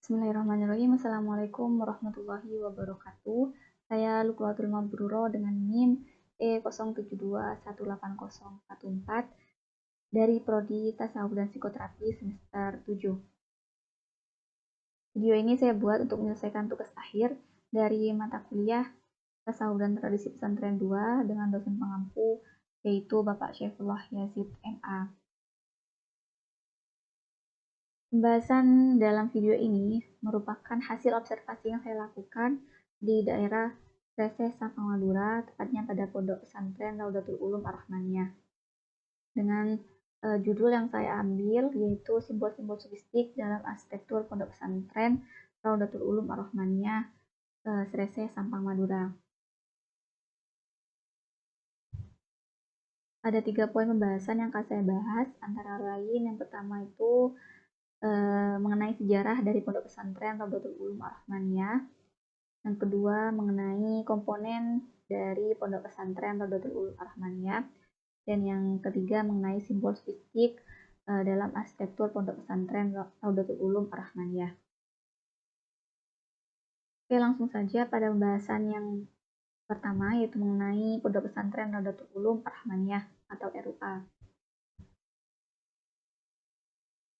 Bismillahirrahmanirrahim. Assalamualaikum warahmatullahi wabarakatuh. Saya Lukwatul Mabruro dengan NIM E07218014 dari Prodi Tasawuf dan Psikoterapi semester 7. Video ini saya buat untuk menyelesaikan tugas akhir dari mata kuliah Tasawuf dan Tradisi Pesantren 2 dengan dosen pengampu yaitu Bapak Syaifullah Yazid MA. Pembahasan dalam video ini merupakan hasil observasi yang saya lakukan di daerah Sreseh Sampang Madura, tepatnya pada Pondok Pesantren Raudatul Ulum Ar-Rahmaniyah. Dengan judul yang saya ambil yaitu simbol-simbol sofistik dalam arsitektur Pondok Pesantren Raudatul Ulum Ar-Rahmaniyah Sreseh Sampang Madura. Ada 3 poin pembahasan yang akan saya bahas, antara lain yang pertama itu mengenai sejarah dari Pondok Pesantren Raudatul Ulum Ar-Rahmaniyah. Yang kedua mengenai komponen dari Pondok Pesantren Raudatul Ulum Ar-Rahmaniyah. Dan yang ketiga mengenai simbol sofistik dalam arsitektur Pondok Pesantren Raudatul Ulum Ar-Rahmaniyah. Oke, langsung saja pada pembahasan yang pertama, yaitu mengenai Pondok Pesantren Raudatul Ulum Ar-Rahmaniyah atau RUA.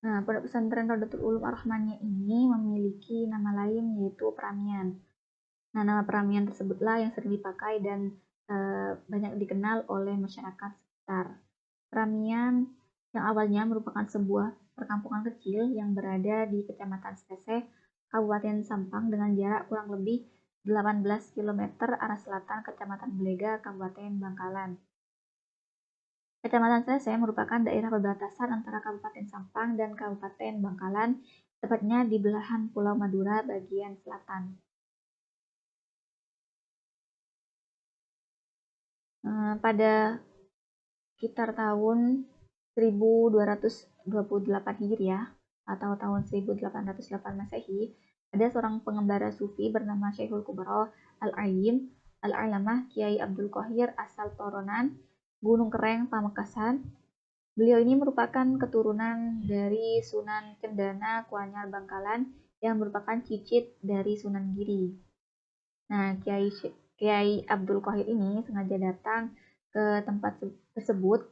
Nah, Pondok Pesantren Raudatul Ulum Ar-Rahmaniyah ini memiliki nama lain yaitu Peramian. Nah, nama Peramian tersebutlah yang sering dipakai dan banyak dikenal oleh masyarakat sekitar. Peramian yang awalnya merupakan sebuah perkampungan kecil yang berada di Kecamatan Sreseh, Kabupaten Sampang dengan jarak kurang lebih 18 km arah selatan Kecamatan Belega, Kabupaten Bangkalan. Kecamatan Sreseh merupakan daerah perbatasan antara Kabupaten Sampang dan Kabupaten Bangkalan, tepatnya di belahan Pulau Madura bagian selatan. Pada sekitar tahun 1228 Hijriah atau tahun 1808 Masehi, ada seorang pengembara sufi bernama Syekhul Kubro Al-Alim Al-Alamah Kiai Abdul Qahir asal Toronan, Gunung Kereng, Pamekasan. Beliau ini merupakan keturunan dari Sunan Cendana Kuanyar Bangkalan yang merupakan cicit dari Sunan Giri. Nah, Kiai Abdul Qahir ini sengaja datang ke tempat tersebut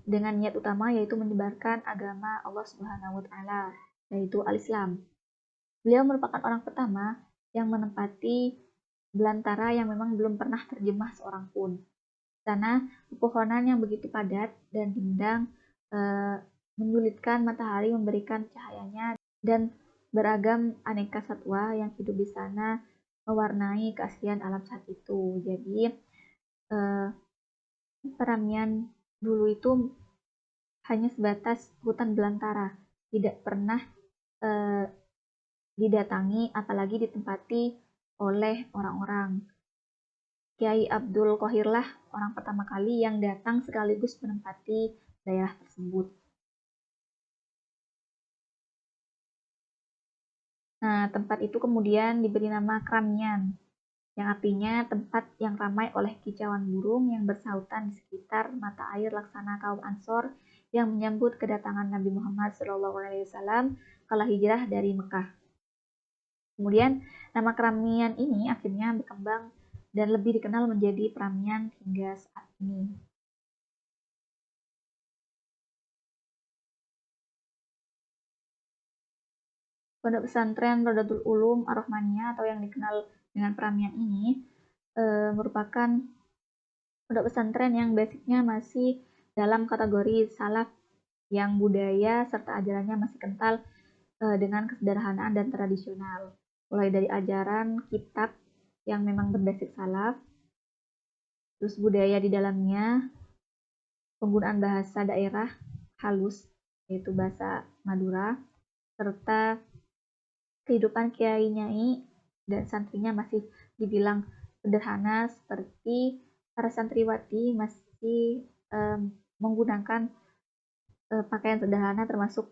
dengan niat utama yaitu menyebarkan agama Allah Subhanahu wa taala, yaitu Al-Islam. Beliau merupakan orang pertama yang menempati belantara yang memang belum pernah terjemah seorang pun. Sana pepohonan yang begitu padat dan rindang menyulitkan matahari memberikan cahayanya, dan beragam aneka satwa yang hidup di sana mewarnai keaslian alam saat itu. Jadi Peramian dulu itu hanya sebatas hutan belantara, tidak pernah didatangi apalagi ditempati oleh orang-orang. Kiai Abdul Qahir lah orang pertama kali yang datang sekaligus menempati daerah tersebut. Nah, tempat itu kemudian diberi nama Kramian, yang artinya tempat yang ramai oleh kicauan burung yang bersautan di sekitar mata air laksana kaum Ansor yang menyambut kedatangan Nabi Muhammad SAW kala hijrah dari Mekah. Kemudian nama Kramian ini akhirnya berkembang dan lebih dikenal menjadi Peramian hingga saat ini. Pondok Pesantren Raudatul Ulum Ar-Rahmaniyah atau yang dikenal dengan Peramian ini merupakan pondok pesantren yang basicnya masih dalam kategori salaf, yang budaya serta ajarannya masih kental dengan kesederhanaan dan tradisional. Mulai dari ajaran kitab yang memang berbasis salaf, terus budaya di dalamnya, penggunaan bahasa daerah halus yaitu bahasa Madura, serta kehidupan kiai nyai dan santrinya masih dibilang sederhana, seperti para santriwati masih menggunakan pakaian sederhana termasuk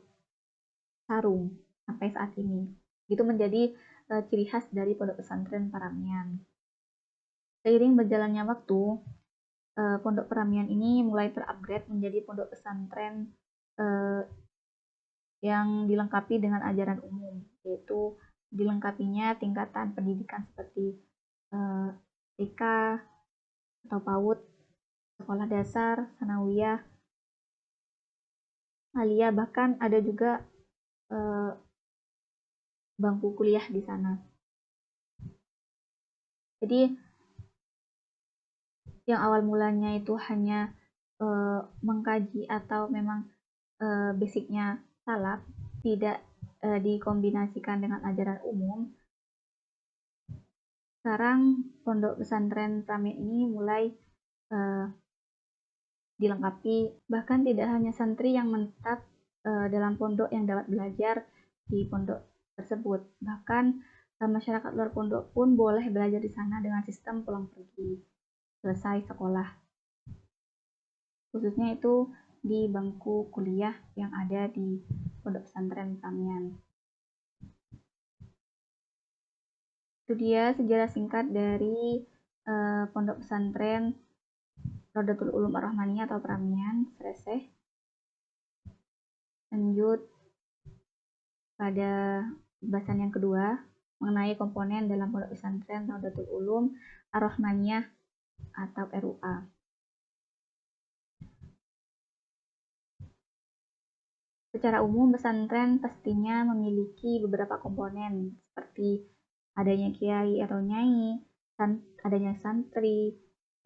sarung sampai saat ini. Itu menjadi ciri khas dari Pondok Pesantren Peramian. Seiring berjalannya waktu, Pondok Peramian ini mulai terupgrade menjadi pondok pesantren yang dilengkapi dengan ajaran umum, yaitu dilengkapinya tingkatan pendidikan seperti TK atau PAUD, sekolah dasar, sanawiyah, aliyah, bahkan ada juga bangku kuliah di sana. Jadi yang awal mulanya itu hanya mengkaji atau memang basicnya salaf, tidak dikombinasikan dengan ajaran umum. Sekarang pondok pesantren Pramien ini mulai dilengkapi, bahkan tidak hanya santri yang menetap dalam pondok yang dapat belajar di pondok tersebut, bahkan masyarakat luar pondok pun boleh belajar di sana dengan sistem pulang pergi selesai sekolah, khususnya itu di bangku kuliah yang ada di pondok pesantren Pramien. Itu dia sejarah singkat dari pondok pesantren Rodatul Ulum Ar-Rahmaniyah atau Pramien, Sreseh. Lanjut pada bahasan yang kedua mengenai komponen dalam pondok pesantren Rodatul Ulum Ar-Rahmaniyah atau RUA. Secara umum pesantren pastinya memiliki beberapa komponen seperti adanya kiai atau nyai, adanya santri,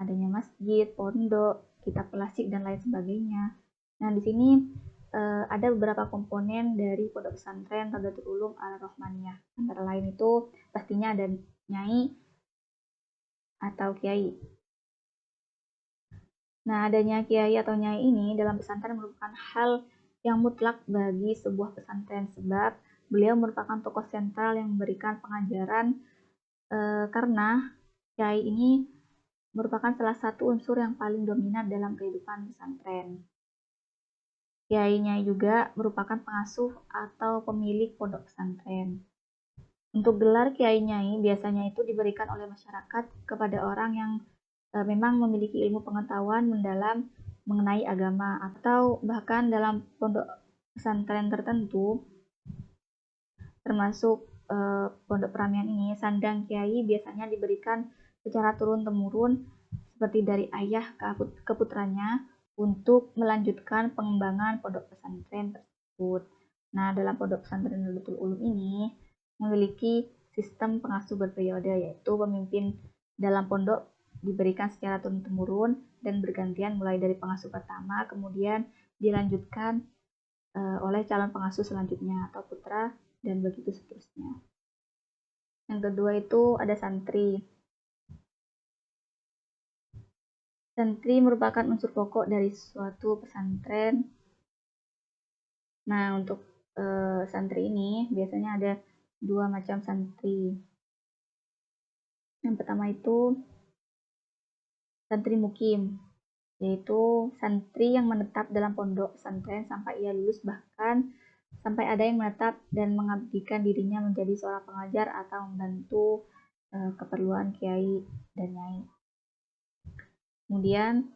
adanya masjid, pondok, kitab klasik dan lain sebagainya. Nah, di sini ada beberapa komponen dari pondok pesantren Rodatul Ulum Ar-Rahmaniyah. Antara lain itu pastinya ada nyai atau kiai. Nah, adanya kiai atau nyai ini dalam pesantren merupakan hal yang mutlak bagi sebuah pesantren sebab beliau merupakan tokoh sentral yang memberikan pengajaran karena kiai ini merupakan salah satu unsur yang paling dominan dalam kehidupan pesantren. Kiainya juga merupakan pengasuh atau pemilik pondok pesantren. Untuk gelar kiai nyai biasanya itu diberikan oleh masyarakat kepada orang yang memang memiliki ilmu pengetahuan mendalam mengenai agama, atau bahkan dalam pondok pesantren tertentu termasuk pondok Pramien ini, sandang kiai biasanya diberikan secara turun-temurun seperti dari ayah ke putranya untuk melanjutkan pengembangan pondok pesantren tersebut. Nah, dalam pondok pesantren Rodatul Ulum ini memiliki sistem pengasuh berperiode, yaitu pemimpin dalam pondok diberikan secara turun-temurun dan bergantian mulai dari pengasuh pertama, kemudian dilanjutkan oleh calon pengasuh selanjutnya atau putra, dan begitu seterusnya. Yang kedua itu ada santri. Santri merupakan unsur pokok dari suatu pesantren. Nah, untuk santri ini biasanya ada dua macam santri. Yang pertama itu santri mukim, yaitu santri yang menetap dalam pondok pesantren sampai ia lulus, bahkan sampai ada yang menetap dan mengabdikan dirinya menjadi seorang pengajar atau membantu keperluan kiai dan nyai. Kemudian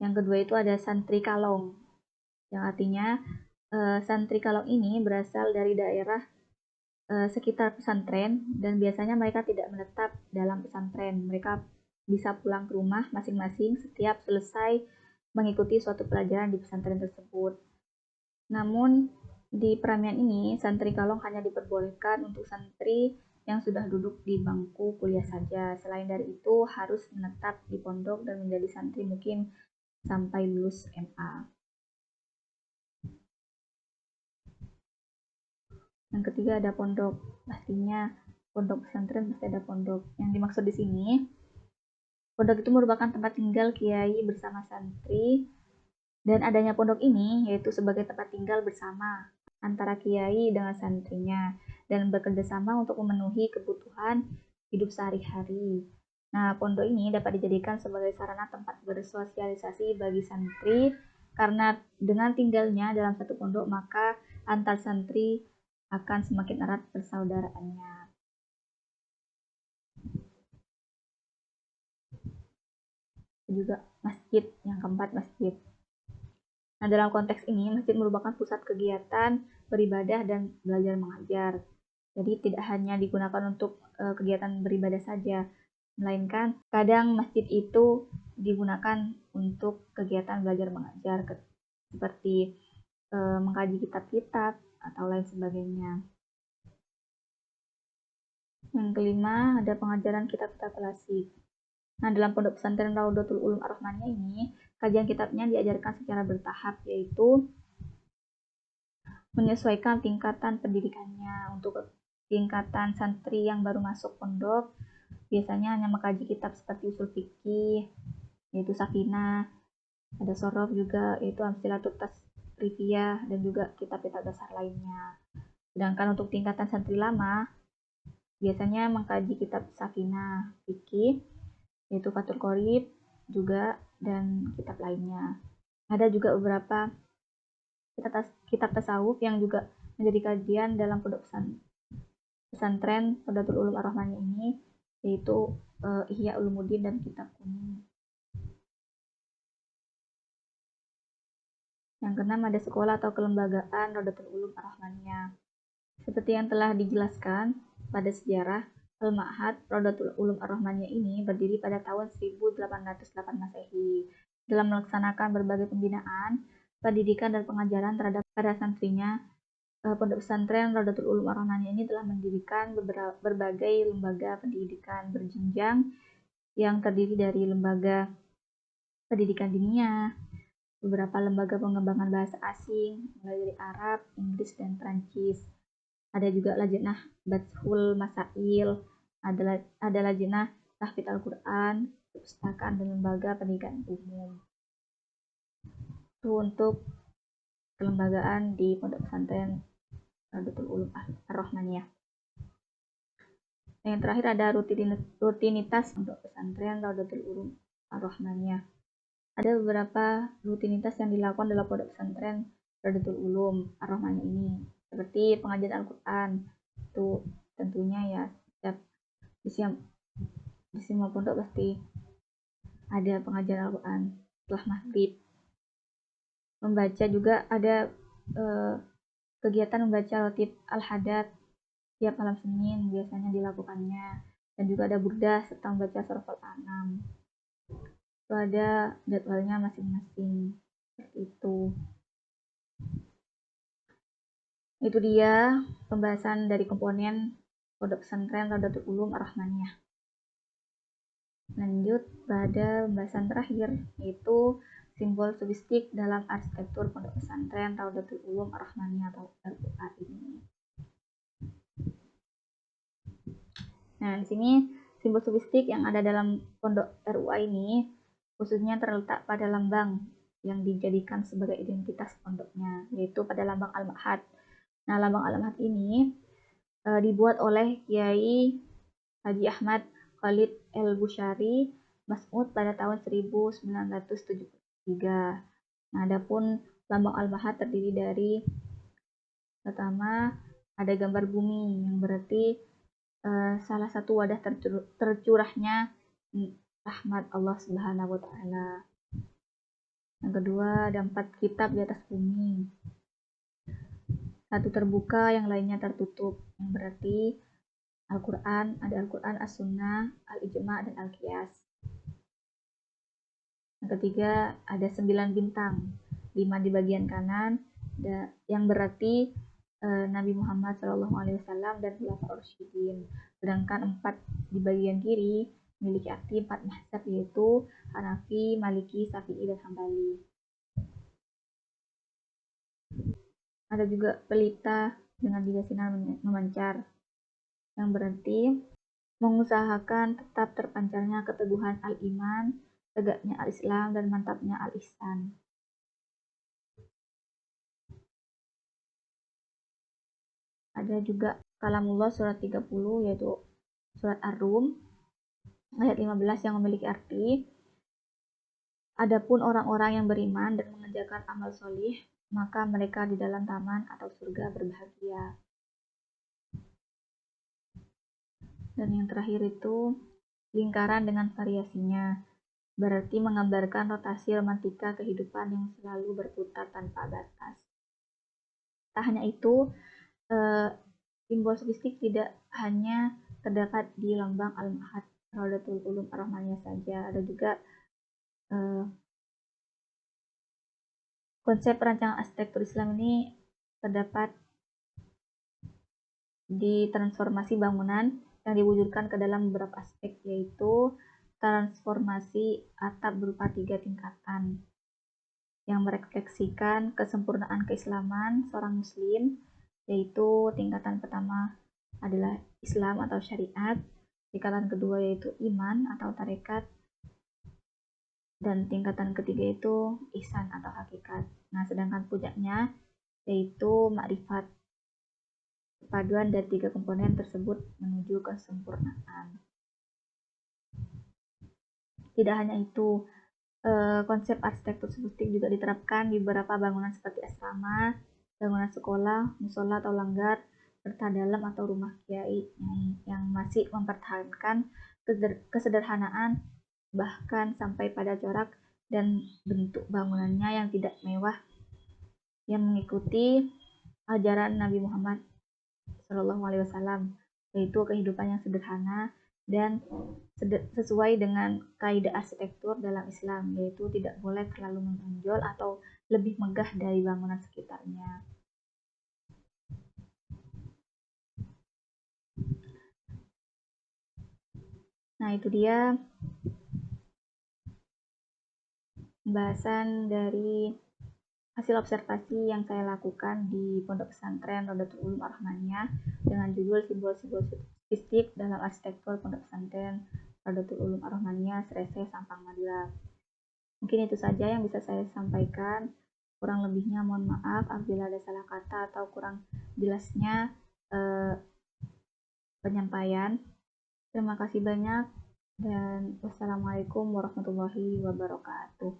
yang kedua itu ada santri kalong, yang artinya santri kalong ini berasal dari daerah sekitar pesantren dan biasanya mereka tidak menetap dalam pesantren. Mereka bisa pulang ke rumah masing-masing setiap selesai mengikuti suatu pelajaran di pesantren tersebut. Namun di Pramien ini santri kalong hanya diperbolehkan untuk santri yang sudah duduk di bangku kuliah saja. Selain dari itu harus menetap di pondok dan menjadi santri mukim sampai lulus MA. Yang ketiga ada pondok. Pastinya pondok pesantren pasti ada pondok. Yang dimaksud di sini, pondok itu merupakan tempat tinggal kiai bersama santri, dan adanya pondok ini yaitu sebagai tempat tinggal bersama antara kiai dengan santrinya dan bekerjasama untuk memenuhi kebutuhan hidup sehari-hari. Nah, pondok ini dapat dijadikan sebagai sarana tempat bersosialisasi bagi santri karena dengan tinggalnya dalam satu pondok maka antar santri akan semakin erat persaudaraannya. Juga masjid, yang keempat masjid. Nah, dalam konteks ini, masjid merupakan pusat kegiatan beribadah dan belajar mengajar. Jadi tidak hanya digunakan untuk kegiatan beribadah saja, melainkan kadang masjid itu digunakan untuk kegiatan belajar mengajar seperti mengkaji kitab-kitab atau lain sebagainya. Yang kelima, ada pengajaran kitab-kitab klasik. Nah, dalam pondok pesantren Raudatul Ulum Ar-Rahmaniyah ini, kajian kitabnya diajarkan secara bertahap, yaitu menyesuaikan tingkatan pendidikannya. Untuk tingkatan santri yang baru masuk pondok, biasanya hanya mengkaji kitab seperti usul fikih, yaitu Safinah, ada Sorof juga, yaitu Amsilatut Tasrifiyah, dan juga kitab-kitab dasar lainnya. Sedangkan untuk tingkatan santri lama, biasanya mengkaji kitab Safinah, fikih, yaitu Fathul Qorib juga, dan kitab lainnya. Ada juga beberapa kitab tasawuf yang juga menjadi kajian dalam pondok pesantren Raudatul Ulum Ar-Rahmaniyah ini, yaitu Ihya Ulumuddin dan Kitab Kuning. Yang keenam, ada sekolah atau kelembagaan Raudatul Ulum Ar-Rahmaniyah. Seperti yang telah dijelaskan pada sejarah, Al-Ma'had Raudatul Ulum Ar-Rahmaniyah ini berdiri pada tahun 1808 Masehi. Dalam melaksanakan berbagai pembinaan, pendidikan dan pengajaran terhadap para santrinya, Pondok Pesantren Raudatul Ulum Ar-Rahmaniyah ini telah mendirikan berbagai lembaga pendidikan berjenjang yang terdiri dari lembaga pendidikan diniyah, beberapa lembaga pengembangan bahasa asing, mulai dari Arab, Inggris, dan Prancis. Ada juga Lajnah Bathul Masail, ada Lajnah Tahfidz Al-Quran, perpustakaan, dan lembaga pendidikan umum. Itu untuk kelembagaan di Pondok Pesantren Raudatul Ulum Ar-Rahmaniyah. Yang terakhir ada rutinitas Pondok Pesantren Raudatul Ulum Ar-Rahmaniyah. Ada beberapa rutinitas yang dilakukan dalam Pondok Pesantren Raudatul Ulum Ar-Rahmaniyah ini, seperti pengajian Al-Quran. Itu tentunya ya setiap di semua pondok pasti ada pengajian Al-Quran setelah maghrib. Membaca juga ada kegiatan membaca rotib Al-Hadad tiap malam Senin biasanya dilakukannya, dan juga ada burdah serta membaca surah Al-An'am. Itu ada jadwalnya masing-masing seperti itu. Itu dia pembahasan dari komponen Pondok Pesantren Raudatul Ulum Ar-Rahmaniyah. Lanjut pada pembahasan terakhir, yaitu simbol sofistik dalam arsitektur Pondok Pesantren Raudatul Ulum Ar-Rahmaniyah atau RUA ini. Nah, di sini simbol sofistik yang ada dalam pondok RUA ini khususnya terletak pada lambang yang dijadikan sebagai identitas pondoknya, yaitu pada lambang Al-Ma'had. Nah, lambang Al-Ma'had ini dibuat oleh Kiai Haji Ahmad Khalid El-Bushari Mas'ud pada tahun 1973. Nah, adapun lambang Al-Ma'had terdiri dari pertama ada gambar bumi yang berarti salah satu wadah tercurahnya rahmat Allah Subhanahu wa Ta'ala. Yang kedua, ada 4 kitab di atas bumi. Satu terbuka, yang lainnya tertutup, yang berarti Al-Quran, ada Al-Quran, As-Sunnah, Al-Ijma', dan Al-Qiyas. Yang ketiga, ada 9 bintang, 5 di bagian kanan, yang berarti Nabi Muhammad SAW dan Khulafaur Rasyidin. Sedangkan 4 di bagian kiri memiliki arti 4 mazhab, yaitu Hanafi, Maliki, Syafi'i, dan Hambali. Ada juga pelita dengan 3 sinar memancar, yang berarti mengusahakan tetap terpancarnya keteguhan al-iman, tegaknya al-Islam, dan mantapnya al-ihsan. Ada juga kalamullah surat 30, yaitu surat Ar-Rum ayat 15 yang memiliki arti, adapun orang-orang yang beriman dan mengerjakan amal solih, maka mereka di dalam taman atau surga berbahagia. Dan yang terakhir itu lingkaran dengan variasinya. berarti menggambarkan rotasi romantika kehidupan yang selalu berputar tanpa batas. Tak hanya itu, simbol sofistik tidak hanya terdapat di lambang Al-Ma'had Raudatul Ulum Ar-Rahmaniyah saja, ada juga konsep perancangan arsitektur Islam ini terdapat di transformasi bangunan yang diwujudkan ke dalam beberapa aspek, yaitu transformasi atap berupa 3 tingkatan yang merefleksikan kesempurnaan keislaman seorang muslim, yaitu tingkatan pertama adalah Islam atau syariat, tingkatan kedua yaitu iman atau tarekat, dan tingkatan ketiga itu ihsan atau hakikat. Nah, sedangkan puncaknya yaitu makrifat, paduan dari 3 komponen tersebut menuju kesempurnaan. Tidak hanya itu, konsep arsitektur sofistik juga diterapkan di beberapa bangunan seperti asrama, bangunan sekolah, musola atau langgar, serta dalam atau rumah kiai yang masih mempertahankan kesederhanaan, bahkan sampai pada corak dan bentuk bangunannya yang tidak mewah, yang mengikuti ajaran Nabi Muhammad SAW, yaitu kehidupan yang sederhana dan sesuai dengan kaidah arsitektur dalam Islam, yaitu tidak boleh terlalu menonjol atau lebih megah dari bangunan sekitarnya. Nah, itu dia pembahasan dari hasil observasi yang saya lakukan di Pondok Pesantren Raudatul Ulum Ar-Rahmaniyah dengan judul simbol-simbol sofistik dalam arsitektur Pondok Pesantren Raudatul Ulum Ar-Rahmaniyah Serese Sampang Madura. Mungkin itu saja yang bisa saya sampaikan. Kurang lebihnya mohon maaf apabila ada salah kata atau kurang jelasnya penyampaian. Terima kasih banyak dan wassalamualaikum warahmatullahi wabarakatuh.